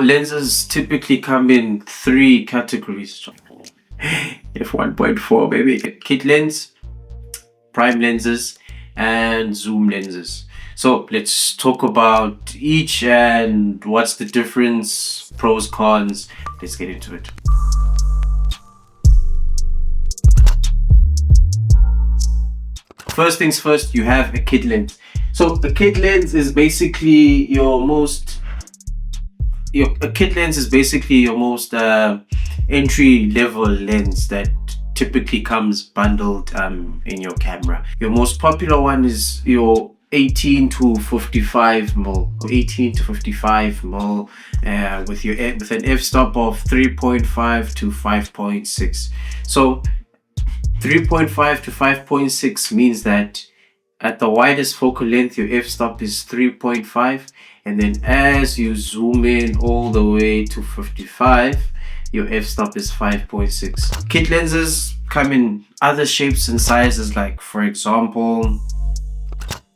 Lenses typically come in three categories. F1.4, baby. Kit lens, prime lenses, and zoom lenses. So let's talk about each and what's the difference, pros, cons. Let's get into it. First things first, you have a kit lens. So the kit lens is basically a kit lens is basically your most entry level lens that typically comes bundled in your camera. Your most popular one is your 18 to 55 mil, 18 to 55 mil, with an f-stop of 3.5 to 5.6. So 3.5 to 5.6 means that at the widest focal length, your f-stop is 3.5, and then as you zoom in all the way to 55, your f-stop is 5.6. Kit lenses come in other shapes and sizes, like for example,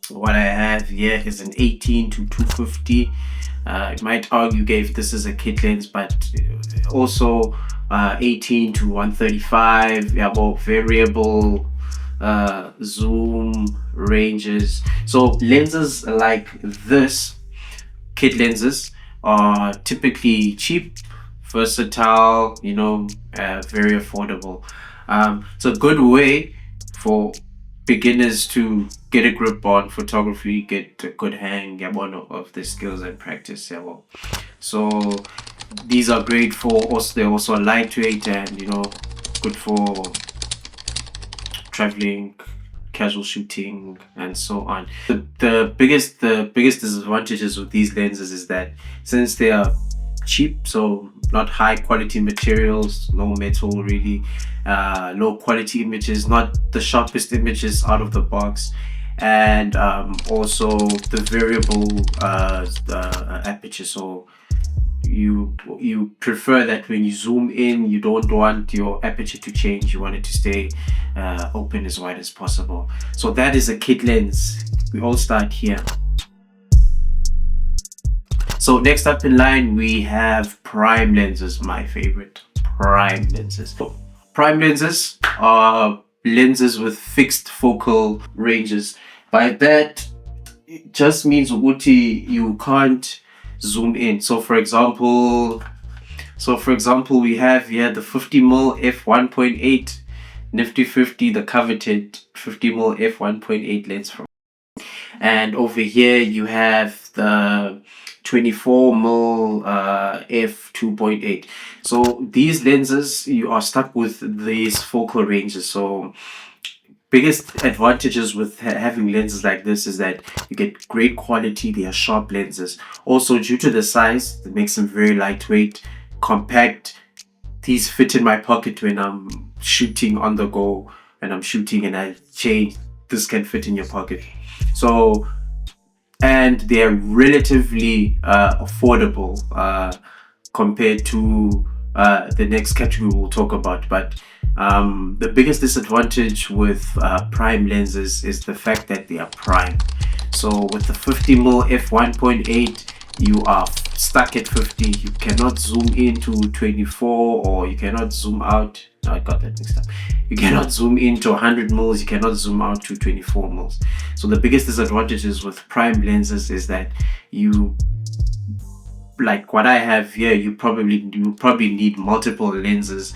what I have here is an 18 to 250. You might argue if this is a kit lens, but also 18 to 135. Yeah, well, variable zoom ranges. So lenses like this, kit lenses, are typically cheap, versatile, very affordable. It's a good way for beginners to get a grip on photography, get a good hang, of the skills and practice. Yeah, well. So these are great they're also lightweight and good for traveling, casual shooting, and so on. The biggest disadvantages with these lenses is that since they are cheap, so not high quality materials, no metal really, low quality images, not the sharpest images out of the box, and also the variable aperture. So you prefer that when you zoom in, you don't want your aperture to change. You want it to stay open as wide as possible. So that is a kit lens. We all start here. So next up in line, we have prime lenses, my favorite. Prime lenses. So prime lenses are lenses with fixed focal ranges. By that, it just means you can't zoom in. So for example, we have here the 50mm f1.8 nifty 50, the coveted 50mm f1.8 lens from, and over here you have the 24mm f2.8. So these lenses, you are stuck with these focal ranges. So biggest advantages with having lenses like this is that you get great quality. They are sharp lenses. Also, due to the size, that makes them very lightweight, compact. These fit in my pocket when I'm shooting on the go, and I'm shooting and I change. This can fit in your pocket. So, and they're relatively affordable compared to the next category we'll talk about. But the biggest disadvantage with prime lenses is the fact that they are prime. So with the 50mm f1.8, you are stuck at 50. You cannot zoom into 24, or you cannot zoom out. No, I got that mixed up. You cannot zoom into 100 mils. You cannot zoom out to 24 mils. So the biggest disadvantages with prime lenses is that you, like what I have here, you probably need multiple lenses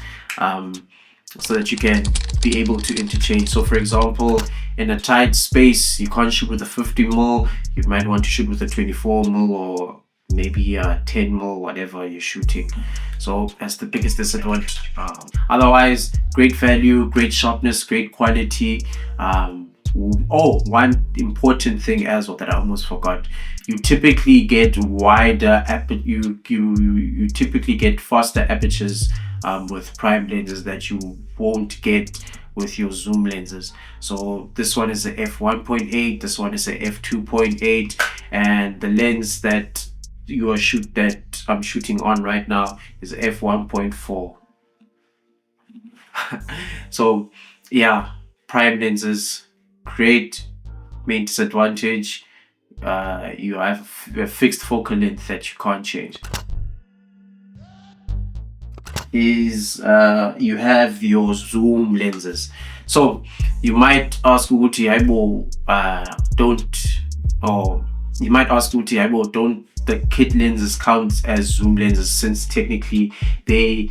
so that you can be able to interchange. So for example, in a tight space, you can't shoot with a 50mm. You might want to shoot with a 24mm, or maybe a 10mm, whatever you're shooting. So that's the biggest disadvantage. Otherwise, great value, great sharpness, great quality. One important thing as well that I almost forgot: you typically get wider you typically get faster apertures with prime lenses that you won't get with your zoom lenses. So this one is a f1.8, this one is a f2.8, and the lens that I'm shooting on right now is f1.4. So yeah, prime lenses, great. Main disadvantage, you have a fixed focal length that you can't change. is you have your zoom lenses. So you might ask Uti Aibo, don't, or you might ask Uti Aibo, don't the kit lenses count as zoom lenses, since technically they,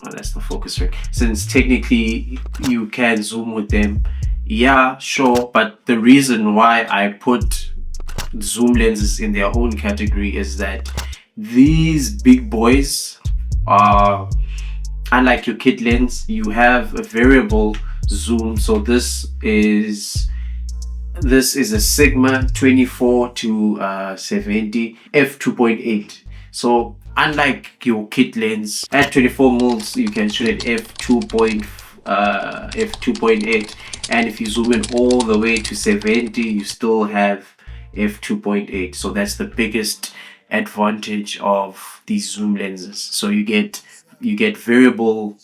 oh, that's the focus ring, since technically you can zoom with them. Yeah, sure, but the reason why I put zoom lenses in their own category is that these big boys are, unlike your kit lens, you have a variable zoom. So this is a Sigma 24 to 70 f2.8. So unlike your kit lens at 24 mils, you can shoot at f2.8, and if you zoom in all the way to 70, you still have f2.8. So that's the biggest advantage of these zoom lenses. So you get variable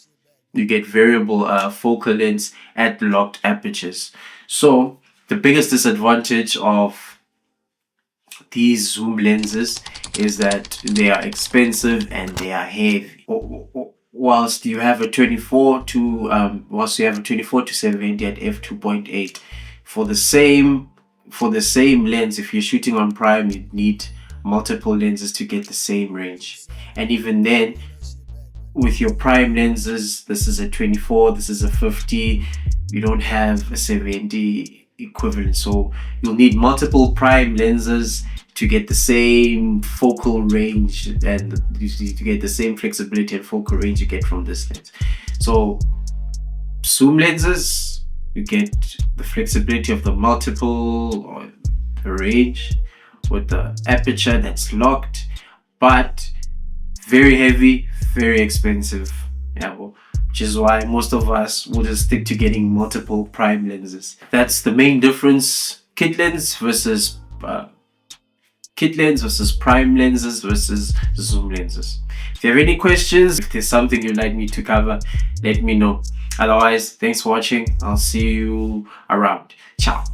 focal lengths at locked apertures. So the biggest disadvantage of these zoom lenses is that they are expensive and they are heavy. Whilst you have a 24 to 70 at f2.8, for the same lens, if you're shooting on prime, you need multiple lenses to get the same range. And even then, with your prime lenses, this is a 24, this is a 50, you don't have a 70 equivalent. So you'll need multiple prime lenses to get the same focal range, and to get the same flexibility and focal range you get from this lens. So zoom lenses, you get the flexibility of the multiple or the range with the aperture that's locked, but very heavy, very expensive. Yeah, which is why most of us will just stick to getting multiple prime lenses. That's the main difference: kit lens versus prime lenses versus zoom lenses. If you have any questions, if there's something you'd like me to cover, let me know. Otherwise, thanks for watching. I'll see you around. Ciao.